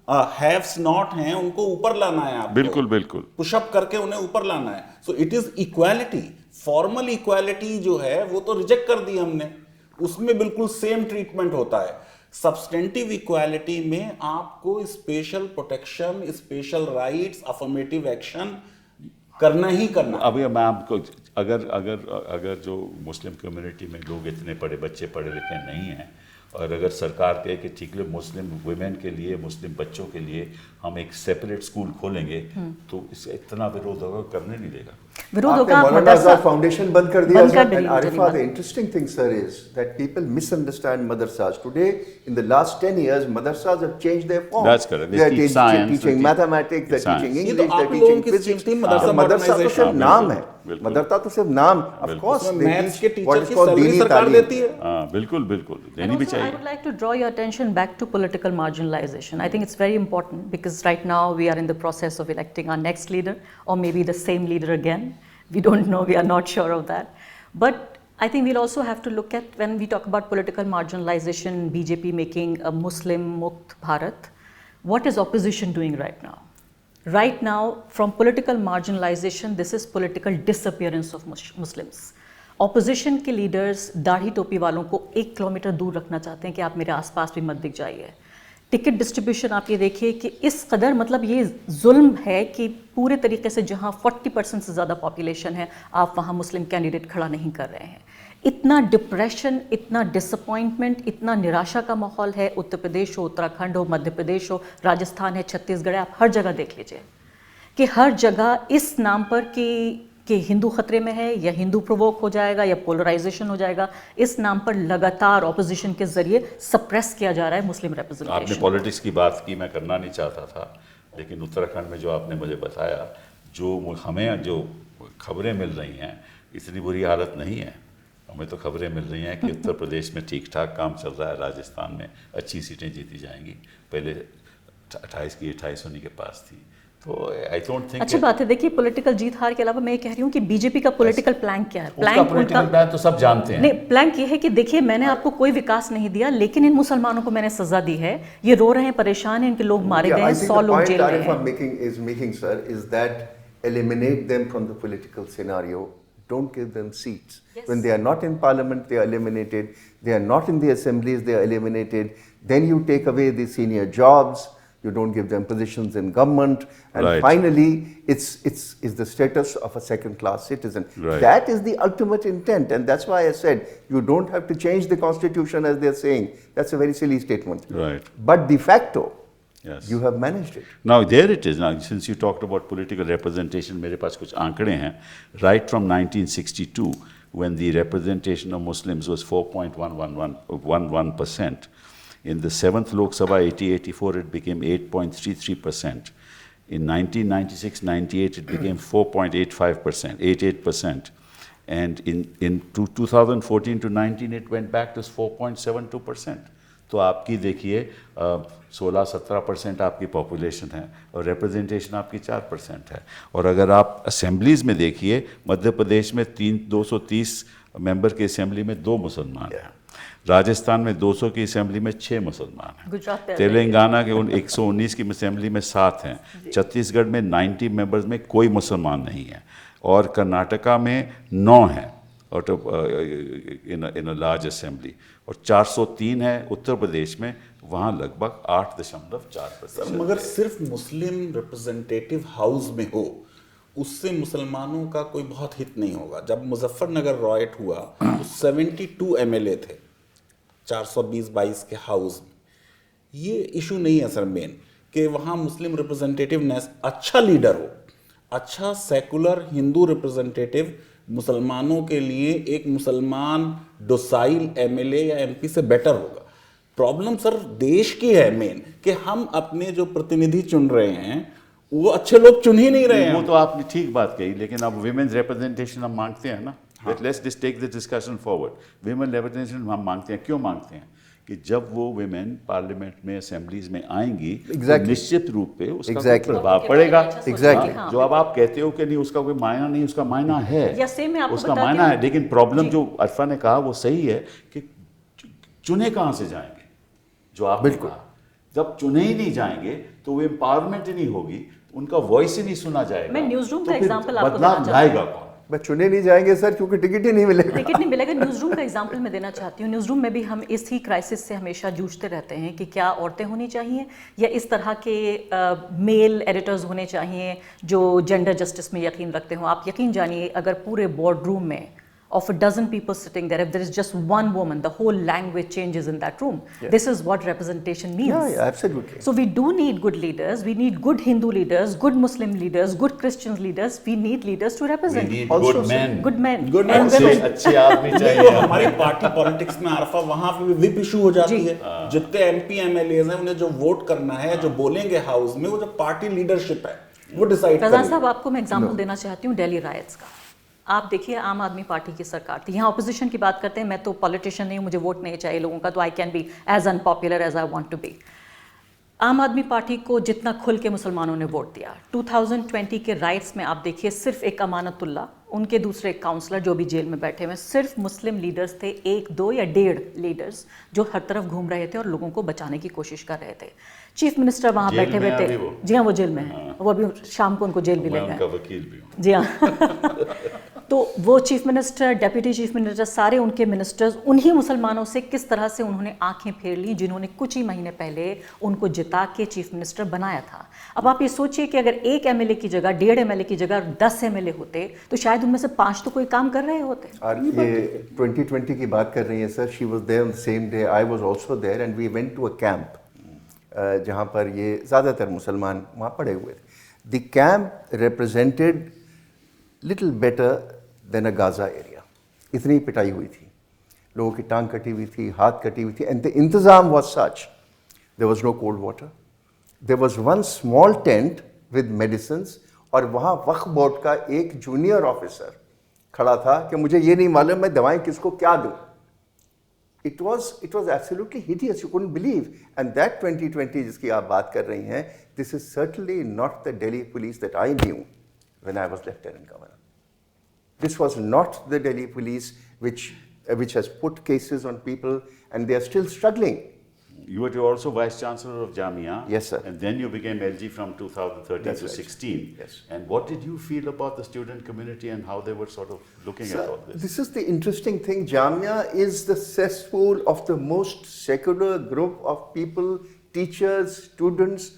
हैव्स नॉट हैं उनको ऊपर लाना है आपको। बिल्कुल बिल्कुल। पुशअप करके उन्हें ऊपर लाना है। So it is equality. Formal equality जो है वो तो रिजेक्ट कर दी हमने, उसमें बिल्कुल सेम ट्रीटमेंट होता है। सब्सटेंटिव इक्वालिटी में आपको special protection, special rights, affirmative action करना ही करना। अभी मैं आपको अगर जो मुस्लिम कम्युनिटी में लोग इतने बच्चे पढ़े लिखे नहीं हैं, और अगर सरकार कहे कि ठीक है मुस्लिम वुमेन के लिए, मुस्लिम बच्चों के लिए हम एक सेपरेट स्कूल खोलेंगे, तो इससे इतना विरोध होगा, करने नहीं देगा। विरोध होगा। आपने मौलाना आजाद फाउंडेशन बंद कर दिया। बंद कर And दिया, Arifa, the interesting thing, sir, is that people misunderstand madrasas. Today, in the last 10 years, madrasas have changed their form. That's correct. They They are teach science, they teaching teach mathematics, they're science. teaching ये तो English, आप they're लोगों teaching की physics. Stream थी, मदरसा मदरसा तो सिर्फ modernization। नाम है। बिल्कुल। मदरसा तो सिर्फ नाम। Of course, they मैथ्स के teach what टीचर is की called सैलरी दीनी सरकार तालीम। देती है। हाँ बिल्कुल बिल्कुल, And देनी भी also, I चाहिए। would like to draw your attention back to political marginalization. I think it's very important because right now we are in the process of electing our next leader, or maybe the same leader again. We don't know, we are not sure of that. But I think we'll also have to look at, when we talk about political marginalization, BJP making a Muslim Mukt Bharat, what is opposition doing right now? Right now, from political marginalization, this is political disappearance of Muslims. Opposition के leaders दाढ़ी टोपी वालों को 1 kilometre दूर रखना चाहते हैं कि आप मेरे आसपास भी मत दिख जाइए। टिकट डिस्ट्रीब्यूशन आप ये देखिए कि इस कदर, मतलब ये जुल्म है कि पूरे तरीके से जहाँ 40% से ज़्यादा पॉपुलेशन है, आप वहाँ मुस्लिम कैंडिडेट खड़ा नहीं कर रहे हैं। इतना डिप्रेशन, इतना डिसअपॉइंटमेंट, इतना निराशा का माहौल है। उत्तर प्रदेश हो, उत्तराखंड हो, मध्य प्रदेश हो, राजस्थान है, छत्तीसगढ़ है, आप हर जगह देख लीजिए कि हर जगह इस नाम पर कि हिंदू खतरे में है, या हिंदू प्रोवोक हो जाएगा, या पोलराइजेशन हो जाएगा, इस नाम पर लगातार ऑपोजिशन के जरिए सप्रेस किया जा रहा है मुस्लिम आपने रिप्रेजेंटेशन। पॉलिटिक्स की बात की, मैं करना नहीं चाहता था, लेकिन उत्तराखंड में जो आपने मुझे बताया, जो हमें जो खबरें मिल रही हैं, इतनी बुरी हालत नहीं है। हमें तो खबरें मिल रही हैं कि उत्तर प्रदेश में ठीक ठाक काम चल रहा है, राजस्थान में अच्छी सीटें जीती जाएंगी। पहले 28 की 28 उन्हीं के पास थी। तो आई डोंट थिंक अच्छी बात है। देखिए, पॉलिटिकल जीत हार के अलावा मैं ये कह रही हूँ कि बीजेपी का पॉलिटिकल प्लान क्या है। उसका पॉलिटिकल प्लान तो सब जानते हैं। नहीं, प्लान ये है कि देखिए, मैंने आपको कोई विकास नहीं दिया, लेकिन इन मुसलमानों को मैंने सजा दी है, ये रो रहे हैं, परेशान हैं, इनके लोग मारे गए हैं, 100 लोग जेल में हैं। making, sir, is that eliminate them from the political scenario. Don't give them seats. Yes. When they are not in parliament, they are eliminated. They are not in the assemblies, they are eliminated. Then you take away the senior jobs. You don't give them positions in government. And Right. finally, it's the status of a second-class citizen. Right. That is the ultimate intent. And that's why I said, you don't have to change the constitution as they're saying. That's a very silly statement. Right. But de facto, Yes. you have managed it. Now there it is. Now since you talked about political representation, मेरे पास कुछ आंकड़े हैं. Right from 1962, when the representation of Muslims was 4.11%. In the 7th Lok Sabha 80-84, it became 8.33%. In 1996-98, it became 4.85%, 88%. And in 2014 to 19, it went back to 4.72%. तो आपकी देखिए 16-17% आपकी population है और रिप्रेजेंटेशन आपकी 4% है। और अगर आप असेंबलीज में देखिए, मध्य प्रदेश में 230 मेंबर की असेंबली में 2 मुसलमान हैं। राजस्थान में 200 की असेंबली में 6 मुसलमान हैं, गुजरात पे तेलंगाना के उन 119 की असेंबली में 7 हैं, छत्तीसगढ़ में 90 मेंबर्स में कोई मुसलमान नहीं है, और कर्नाटका में 9 हैं out of in a large assembly, और 403 है उत्तर प्रदेश में, वहाँ लगभग 8.4%। मगर सिर्फ मुस्लिम रिप्रेजेंटेटिव हाउस में हो उससे मुसलमानों का कोई बहुत हित नहीं होगा। जब मुजफ्फरनगर रॉयट हुआ तो 72 एमएलए थे 420-22 के हाउस में। ये इशू नहीं है सर मेन कि वहाँ मुस्लिम रिप्रेजेंटेटिवनेस अच्छा लीडर हो, अच्छा सेकुलर हिंदू रिप्रेजेंटेटिव मुसलमानों के लिए एक मुसलमान डोसाइल एमएलए या एमपी से बेटर होगा। प्रॉब्लम सर देश की है मेन कि हम अपने जो प्रतिनिधि चुन रहे हैं वो अच्छे लोग चुन ही नहीं रहे हैं। वो तो आपने ठीक बात कही, लेकिन अब विमेन्स रिप्रेजेंटेशन हम मांगते हैं ना। Let's just take the discussion forward. Women representation हम मांगते हैं, क्यों मांगते हैं? कि जब वो विमेन पार्लियामेंट में असेंबलीज में आएंगी तो निश्चित रूप पे उसका कोई प्रभाव पड़ेगा। Exactly. जो अब आप कहते हो कि नहीं उसका कोई मायना नहीं, उसका मायना है, या सेम मैं आपको उसका बताती मायना हूँ। है। लेकिन प्रॉब्लम जो अरफा ने कहा वो सही है कि चुने कहाँ से जाएंगे, जो आपने कहा जब चुने ही नहीं जाएंगे तो वो एम्पावरमेंट ही नहीं होगी, उनका वॉइस ही नहीं सुना जाएगा। मैं न्यूज़ रूम तो का फिर एग्जांपल आपको बदलाव देना लाएगा कौन? बस चुने नहीं जाएंगे सर, क्योंकि टिकट ही नहीं मिलेगा। टिकट नहीं मिलेगा। न्यूज़ रूम का एग्जांपल मैं देना चाहती हूँ। न्यूज़ रूम में भी हम इसी क्राइसिस से हमेशा जूझते रहते हैं कि क्या औरतें होनी चाहिए या इस तरह के मेल एडिटर्स होने चाहिए जो जेंडर जस्टिस में यकीन रखते हो। आप यकीन जानिए अगर पूरे बोर्ड रूम में of a dozen people sitting there, if there is just one woman, the whole language changes in that room. Yeah. This is what representation means. Yeah, absolutely. So we do need good leaders. We need good Hindu leaders, good Muslim leaders, good Christian leaders. We need leaders to represent. We need Also, good men. Good men. Good and men. women. अच्छे आदमी तो चाहिए। हमारी party politics में आरफा वहां पे भी whip issue हो जाती है। जितने एमपी एमएलएज हैं उन्हें जो वोट करना है, जो बोलेंगे हाउस में, वो जो पार्टी लीडरशिप है वो डिसाइड रज़ा करेगी। साहब आपको मैं एग्जांपल देना चाहती हूँ दिल्ली राइट्स का। आप देखिए आम आदमी पार्टी की सरकार थी। यहाँ ऑपोजिशन की बात करते हैं, मैं तो पॉलिटिशियन नहीं हूँ, मुझे वोट नहीं चाहिए लोगों का, तो I can be as unpopular as I want to be. Aam Aadmi party को जितना खुल के मुसलमानों ने वोट दिया, 2020 के राइट्स में आप देखिए सिर्फ एक अमानतुल्ला, उनके दूसरे एक काउंसलर जो भी जेल में बैठे हुए, सिर्फ मुस्लिम लीडर्स थे, 1, 2 या 1.5 लीडर्स जो हर तरफ घूम रहे थे और लोगों को बचाने की कोशिश कर रहे थे। चीफ मिनिस्टर वहाँ जेल बैठे में हुए है थे। अभी वो? जी हाँ, वो जेल में है। वो अभी शाम को उनको जेल भी ले मैं गए। उनका वकील भी हूँ। जी हाँ। तो वो chief minister, deputy chief minister, सारे उनके मिनिस्टर्स उन्हीं मुसलमानों से किस तरह से उन्होंने आंखें फेर ली जिन्होंने कुछ ही महीने पहले उनको जिता के चीफ मिनिस्टर बनाया था। अब आप ये सोचिए कि अगर 1 एमएलए की जगह 1.5 एमएलए की जगह 10 एमएलए होते तो शायद उनमें से 5 तो कोई काम कर रहे होते। और ये 2020 की बात कर रही हैं sir. She was there on the same day, I was also there and we went to a camp जहाँ पर ये ज़्यादातर मुसलमान वहाँ पड़े हुए थे। The camp represented little better than a Gaza area. इतनी पिटाई हुई थी, लोगों की टांग कटी हुई थी, हाथ कटी हुई थी, एंड द इंतज़ाम was such, there was no cold water, there was one small tent with medicines, और वहाँ वक्फ बोर्ड का एक जूनियर ऑफिसर खड़ा था कि मुझे ये नहीं मालूम मैं दवाएं किसको क्या दूँ। It was absolutely hideous. You couldn't believe. And that 2020 जिसकी आप बात कर रही हैं, this is certainly not the Delhi police that I knew when I was Lieutenant Governor. This was not the Delhi police which has put cases on people, and they are still struggling. You were also Vice Chancellor of Jamia. Yes, sir. And then you became LG from 2013 That's to right. 16. Yes. And what did you feel about the student community and how they were sort of looking at all this? This is the interesting thing. Jamia is the cesspool of the most secular group of people, teachers, students.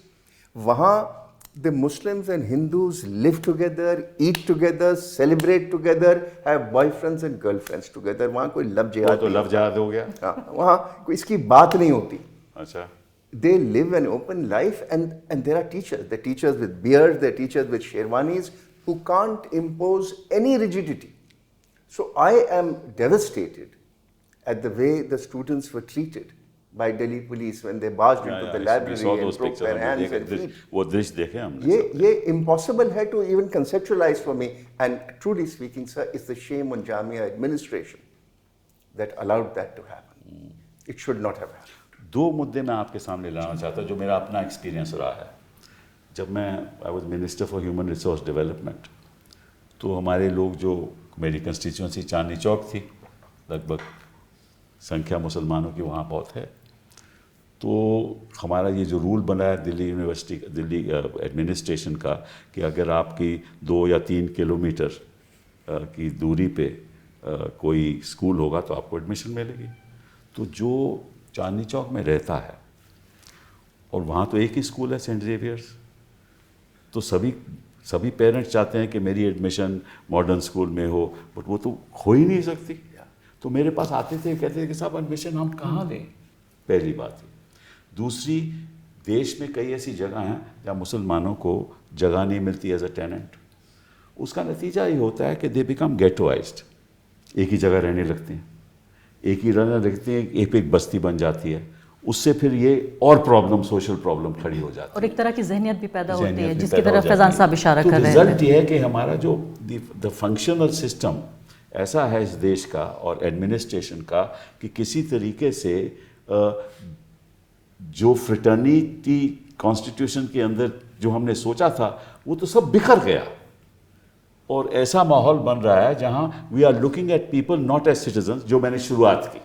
वहाँ the Muslims and Hindus live together, eat together, celebrate together, have boyfriends and girlfriends together. वहाँ कोई love वो जिहाद तो नहीं। Love जहाद हो गया। हाँ, वहाँ कोई इसकी बात नहीं होती। अच्छा। They live an open life, and there are teachers. There are teachers with beards, there are teachers with sherwanis who can't impose any rigidity. So I am devastated at the way the students were treated by Delhi police when they barged into the we library saw and those broke pictures. their हमने hands देखे, and feet. वो दृश्य देखे हमने। ये impossible है to even conceptualize for me. And truly speaking, sir, it's the shame on Jamia administration that allowed that to happen. It should not have happened. 2 मुद्दे मैं आपके सामने लाना चाहता हूँ जो मेरा अपना एक्सपीरियंस रहा है। जब मैं I was minister for human resource development, तो हमारे लोग जो मेरी कंस्टिट्यूंसी चांदनी चौक थी, लगभग संख्या मुसलमानों की वहाँ बहुत है। तो हमारा ये जो रूल बना है दिल्ली यूनिवर्सिटी, दिल्ली एडमिनिस्ट्रेशन का, कि अगर आपकी 2 या 3 किलोमीटर की दूरी पे कोई स्कूल होगा तो आपको एडमिशन मिलेगी। तो जो चांदनी चौक में रहता है और वहाँ तो एक ही स्कूल है, सेंट जेवियर्स, तो सभी पेरेंट्स चाहते हैं कि मेरी एडमिशन मॉडर्न स्कूल में हो, बट वो तो हो ही नहीं सकती। तो मेरे पास आते थे, कहते थे कि साहब एडमिशन हम कहाँ लें, पहली बात है। दूसरी, देश में कई ऐसी जगह हैं जहाँ मुसलमानों को जगह नहीं मिलती एज अ टेनेंट। उसका नतीजा ये होता है कि दे बिकम गेटोइज्ड, एक ही जगह रहने लगते हैं, एक ही रहने लगते हैं, एक बस्ती बन जाती है। उससे फिर ये और प्रॉब्लम, सोशल प्रॉब्लम खड़ी हो जाती है और एक तरह की जहनियत भी पैदा होती है, जहनियत भी जिसकी पैदा हो तरफ जाती फैजान है। साहब इशारा तो कर रहे हैं। रिजल्ट ये है कि हमारा जो द फंक्शनल सिस्टम ऐसा है इस देश का और एडमिनिस्ट्रेशन का कि किसी तरीके से जो फ्रेटर्निटी कॉन्स्टिट्यूशन के अंदर जो हमने सोचा था वो तो सब बिखर गया, और ऐसा माहौल बन रहा है जहां we are looking at people not as citizens, जो मैंने शुरुआत की।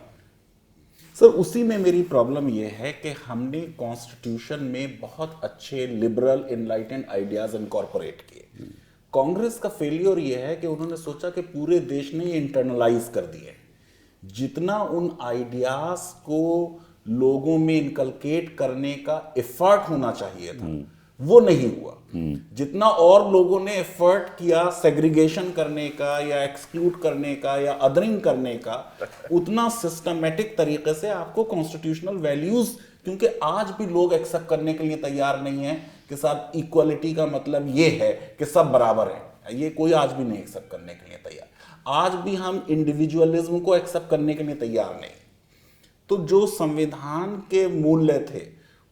सर उसी में मेरी प्रॉब्लम यह है कि हमने कॉन्स्टिट्यूशन में बहुत अच्छे लिबरल इनलाइटेंड आइडियाज इनकॉर्पोरेट किए। कांग्रेस का फेलियर यह है कि उन्होंने सोचा कि पूरे देश ने ये इंटरनलाइज कर दिए। जितना उन आइडियाज को लोगों में इनकलकेट करने का एफर्ट होना चाहिए था वो नहीं हुआ। जितना और लोगों ने एफर्ट किया सेग्रीगेशन करने का या एक्सक्लूड करने का या अदरिंग करने का, उतना सिस्टमेटिक तरीके से आपको कॉन्स्टिट्यूशनल वैल्यूज, क्योंकि आज भी लोग एक्सेप्ट करने के लिए तैयार नहीं है कि साहब इक्वालिटी का मतलब ये है कि सब बराबर है, ये कोई आज भी नहीं एक्सेप्ट करने के लिए तैयार। आज भी हम इंडिविजुअलिज्म को एक्सेप्ट करने के लिए तैयार नहीं। तो जो संविधान के मूल्य थे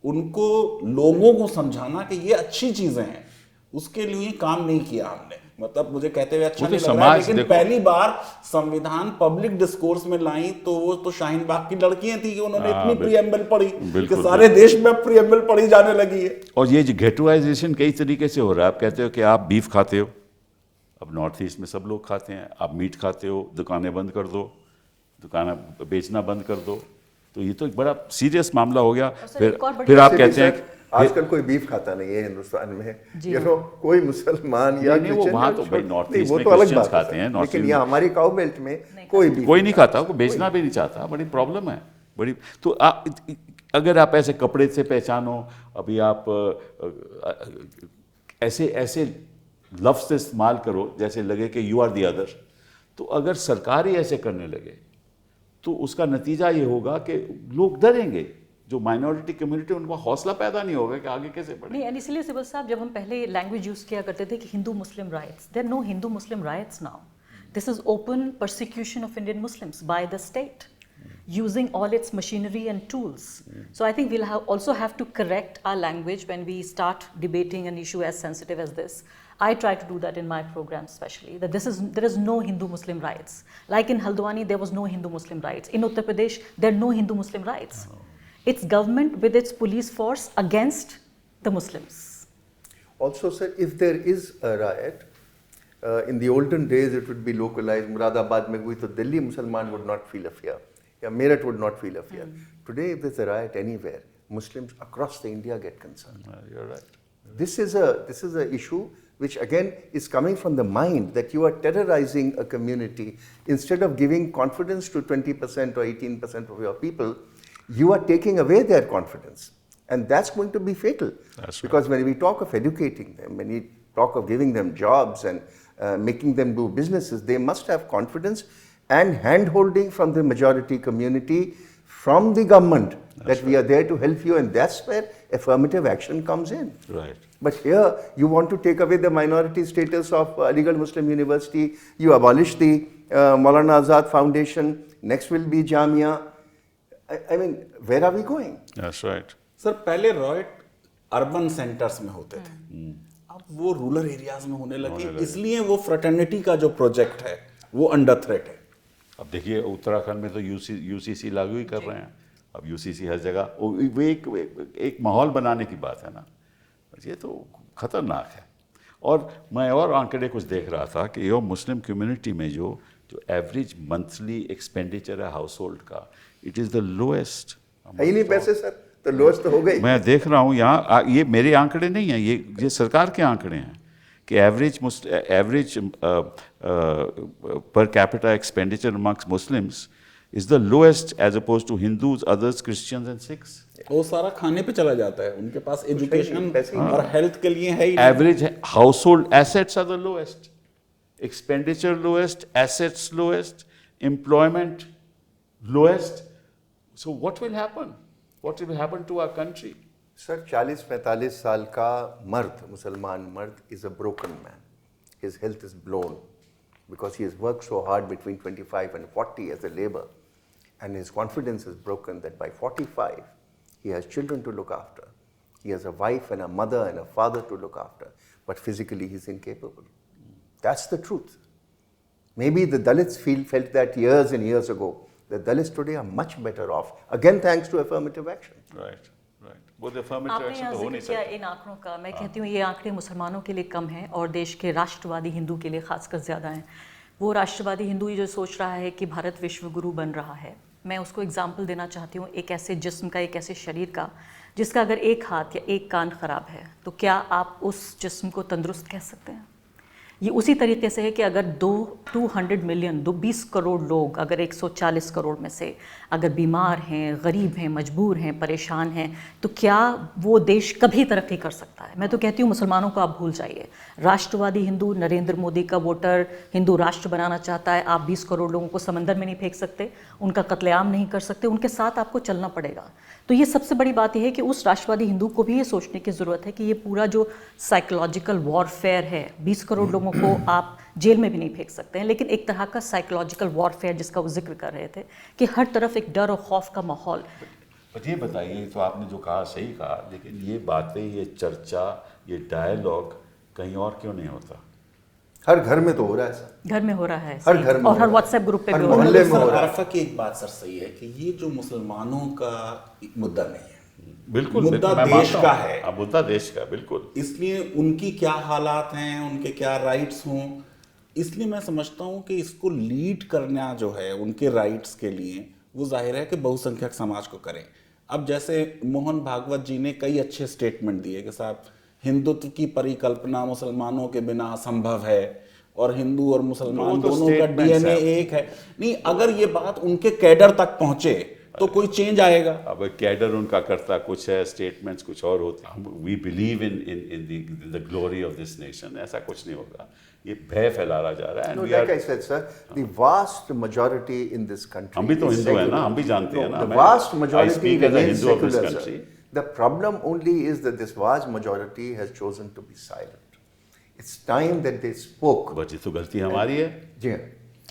उनको लोगों को समझाना कि ये अच्छी चीजें हैं, उसके लिए काम नहीं किया हमने। मतलब मुझे कहते हुए अच्छा नहीं लग रहा है, लेकिन पहली बार संविधान पब्लिक डिस्कोर्स में लाई तो वो तो शाहीन बाग की लड़कियां थी कि उन्होंने इतनी प्रीएम्बल पढ़ी कि सारे देश में प्रीएम्बल पढ़ी जाने लगी है। और ये जो गेटोइजेशन कई तरीके से हो रहा है। आप कहते हो कि आप बीफ खाते हो, अब नॉर्थ ईस्ट में सब लोग खाते हैं, आप मीट खाते हो, दुकानें बंद कर दो, दुकानें बेचना बंद कर दो, तो ये तो एक बड़ा सीरियस मामला हो गया। फिर आप कहते हैं आजकल कोई बीफ खाता नहीं है हिंदुस्तान में, यू नो, कोई मुसलमान या नहीं, वो वहाँ तो भाई नॉर्थ ईस्ट में तो अलग क्रिश्चियंस बात खाते हैं, लेकिन यहाँ हमारी काउ बेल्ट में कोई बीफ कोई नहीं खाता, वो बेचना भी नहीं चाहता, बड़ी प्रॉब्लम है बड़ी। तो अगर आप ऐसे कपड़े से पहचानो, अभी आप ऐसे ऐसे लफ्ज़ इस्तेमाल करो जैसे लगे कि यू आर द अदर, तो अगर सरकार ही ऐसे करने लगे तो उसका नतीजा ये होगा कि लोग डरेंगे, जो माइनॉरिटी कम्युनिटी, उनका हौसला पैदा नहीं होगा कि आगे कैसे बढ़े। नहीं, इसलिए सिबल साहब, जब हम पहले लैंग्वेज यूज किया करते थे कि Hindu Muslim rights, there no Hindu Muslim rights now. This is open persecution of Indian Muslims by the state using all its machinery and tools. So I think we'll also have to correct our language when we start debating an issue as sensitive as this. I try to do that in my program especially, that there is no Hindu-Muslim rights. Like in Haldwani, there was no Hindu-Muslim rights. In Uttar Pradesh, there are no Hindu-Muslim rights. It's government with its police force against the Muslims. Also, sir, if there is a riot, in the olden days it would be localized. Muradabad mein hui to Delhi Musliman would not feel a fear. Meerut would not feel a fear. Today, if there's a riot anywhere, Muslims across the India get concerned. You're right. This is a issue which again is coming from the mind, that you are terrorizing a community. Instead of giving confidence to 20% or 18% of your people, you are taking away their confidence. And that's going to be fatal. That's right. Because when we talk of educating them, when we talk of giving them jobs and making them do businesses, they must have confidence and hand-holding from the majority community, from the government, that we are there to help you, and that's where affirmative action comes in. Right. But here, you want to take away the minority status of Aligarh Muslim University, you abolish the Maulana Azad Foundation, next will be Jamia. I mean, where are we going? That's right. Sir पहले riot urban centres में होते थे, अब वो rural areas में होने लगे, इसलिए वो फ्रेटर्निटी का जो प्रोजेक्ट है वो अंडर थ्रेट है। अब देखिए उत्तराखंड में तो यूसीसी लागू ही कर रहे हैं। अब यूसीसी हर जगह, वो एक माहौल बनाने की बात है ना, ये तो खतरनाक है। और मैं और आंकड़े कुछ देख रहा था कि यो मुस्लिम कम्युनिटी में जो एवरेज मंथली एक्सपेंडिचर है हाउस होल्ड का, It is the lowest. है ही नहीं पैसे सर, तो लोएस्ट तो हो गई। मैं देख रहा हूँ यहाँ, ये मेरे आंकड़े नहीं हैं, ये सरकार के आंकड़े हैं कि average per capita expenditure amongst Muslims is the lowest as opposed to Hindus, others, Christians and Sikhs. वो सारा खाने पे चला जाता है, उनके पास एजुकेशन और हेल्थ के लिए है ही नहीं। Average household assets are the lowest, expenditure lowest, assets lowest, employment lowest. So what will happen? What will happen to our country? Sir 40-45 साल का मर्द, मुसलमान मर्द is a broken man. His health is blown because he has worked so hard between 25 and 40 as a labor, and his confidence is broken that by 45 he has children to look after. He has a wife and a mother and a father to look after, but physically he's incapable. That's the truth. Maybe the Dalits felt that years and years ago. The Dalits today are much better off, again thanks to affirmative action. Right, right. वो affirmative आपने action यहाँ तो हो जिक्र नहीं किया सकता। इन आंकड़ों का, मैं कहती हूँ ये आंकड़े मुसलमानों के लिए कम हैं और देश के राष्ट्रवादी हिंदू के लिए खासकर ज़्यादा हैं। वो राष्ट्रवादी हिंदू ये जो सोच रहा है कि भारत विश्व गुरु बन रहा है, मैं उसको एग्जाम्पल देना चाहती हूँ एक ऐसे जिस्म का, एक ऐसे शरीर का जिसका अगर एक हाथ या एक कान ख़राब है तो क्या आप उस जिस्म को तंदुरुस्त कह सकते हैं? ये उसी तरीके से है कि अगर 200 मिलियन 20 करोड़ लोग अगर 140 करोड़ में से अगर बीमार हैं, गरीब हैं, मजबूर हैं, परेशान हैं, तो क्या वो देश कभी तरक्की कर सकता है? मैं तो कहती हूँ मुसलमानों को आप भूल जाइए। राष्ट्रवादी हिंदू, नरेंद्र मोदी का वोटर हिंदू राष्ट्र बनाना चाहता है, आप 20 करोड़ लोगों को समंदर में नहीं फेंक सकते, उनका कत्लेआम नहीं कर सकते, उनके साथ आपको चलना पड़ेगा। तो ये सबसे बड़ी बात यह है कि उस राष्ट्रवादी हिंदू को भी ये सोचने की ज़रूरत है कि ये पूरा जो साइकोलॉजिकल वॉरफेयर है, 20 करोड़ लोगों को आप जेल में भी नहीं फेंक सकते हैं, लेकिन एक तरह का साइकोलॉजिकल वॉरफेयर जिसका वो जिक्र कर रहे थे कि हर तरफ एक डर और खौफ का माहौल। बट ये बताइए, तो आपने जो कहा सही कहा, लेकिन ये बातें, ये चर्चा, ये डायलॉग कहीं और क्यों नहीं होता? हर घर में तो हो रहा है सर, घर में हो रहा है, हर घर में और हर व्हाट्सएप ग्रुप पे भी हो रहा है। मोहल्ले में हो सर रहा है। अरफा की एक बात सर सही है कि ये जो मुसलमानों का मुद्दा नहीं है, बिल्कुल, मुद्दा मैं देश मानता का हूं। है। हाँ, मुद्दा देश का, बिल्कुल। इसलिए उनकी क्या हालात हैं, उनके क्या राइट्स हों, इसलिए मैं समझता हूँ कि इसको लीड करना जो है उनके राइट्स के लिए, वो जाहिर है कि बहुसंख्यक समाज को करें। अब जैसे मोहन भागवत जी ने कई अच्छे स्टेटमेंट दिए कि साहब हिंदुत्व की परिकल्पना मुसलमानों के बिना असंभव है और हिंदू और मुसलमान तो दोनों का statements DNA हैं। एक है। नहीं, अगर ये बात उनके कैडर तक पहुंचे तो कोई चेंज आएगा। अब कैडर उनका करता कुछ है, स्टेटमेंट्स कुछ और होते हैं। We believe in the glory of this nation, ऐसा कुछ नहीं होगा। ये भय फैलाया जा रहा है। No, like I said, sir, the vast majority in this country. हम भी तो is हिंदू हैं ना, secular. हम भी जानते हैं ना। The मैं- vast I majority speak as a remains Hindu of this secular, country. sir. The problem only is that this vast majority has chosen to be silent. It's time that they spoke. But ये तो गलती हमारी है, जी हाँ।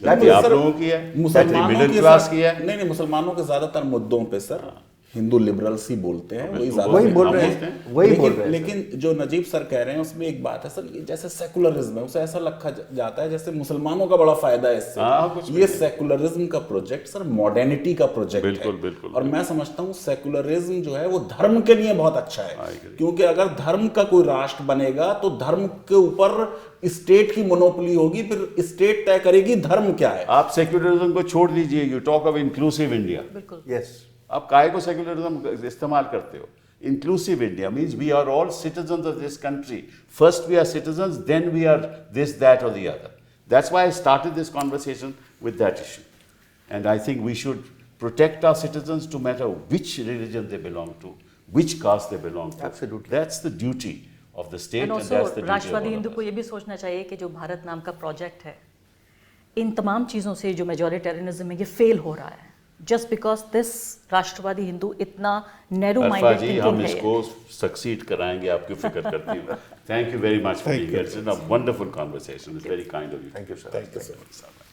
गलती sir, आप लोगों की है, मुसलमानों मिडिल के क्लास साथ- की है। नहीं, मुसलमानों के ज्यादातर मुद्दों पे सर हिंदू लिबरल्स ही बोलते हैं, वही ज्यादा वही बोल हम रहे बोलते हैं, वही बोल रहे हैं। लेकिन जो नजीब सर कह रहे हैं उसमें एक बात है सर, ये जैसे सेकुलरिज्म है, उसे ऐसा रखा जाता है जैसे मुसलमानों का बड़ा फायदा है इससे। कुछ ये सेकुलरिज्म का प्रोजेक्ट सर मॉडर्निटी का प्रोजेक्ट है। बिल्कुल, बिल्कुल, और मैं समझता हूँ सेकुलरिज्म जो है वो धर्म के लिए बहुत अच्छा है, क्योंकि अगर धर्म का कोई राष्ट्र बनेगा तो धर्म के ऊपर स्टेट की मोनोपोली होगी, फिर स्टेट तय करेगी धर्म क्या है। आप सेक्युलरिज्म को छोड़ दीजिए, you talk of inclusive India. बिल्कुल। Yes. आप काहे को सेक्युलरिज्म इस्तेमाल करते हो? Inclusive India means we are all citizens of this country. First we are citizens, then we are this, that or the other. That's why I started this conversation with that issue. And I think we should protect our citizens no matter which religion they belong to, which caste they belong to. Absolutely. That's the duty of the state And and also, that's the duty of Rashtravadi all Hindu of को us. ये भी सोचना चाहिए कि जो भारत नाम का project है, इन तमाम चीज़ों से जो मेजॉरिटेरियनिज्म है ये फेल हो रहा है, जस्ट बिकॉज दिस राष्ट्रवादी हिंदू इतना नैरो अरफा माइंडेड जी, हम थिंकिंग है। इसको सक्सीड कराएंगे, आपकी फिक्र करती हूँ। Thank you very much for being here. It's been a wonderful conversation. It's very kind of you. Thank you, sir. Thank you, sir.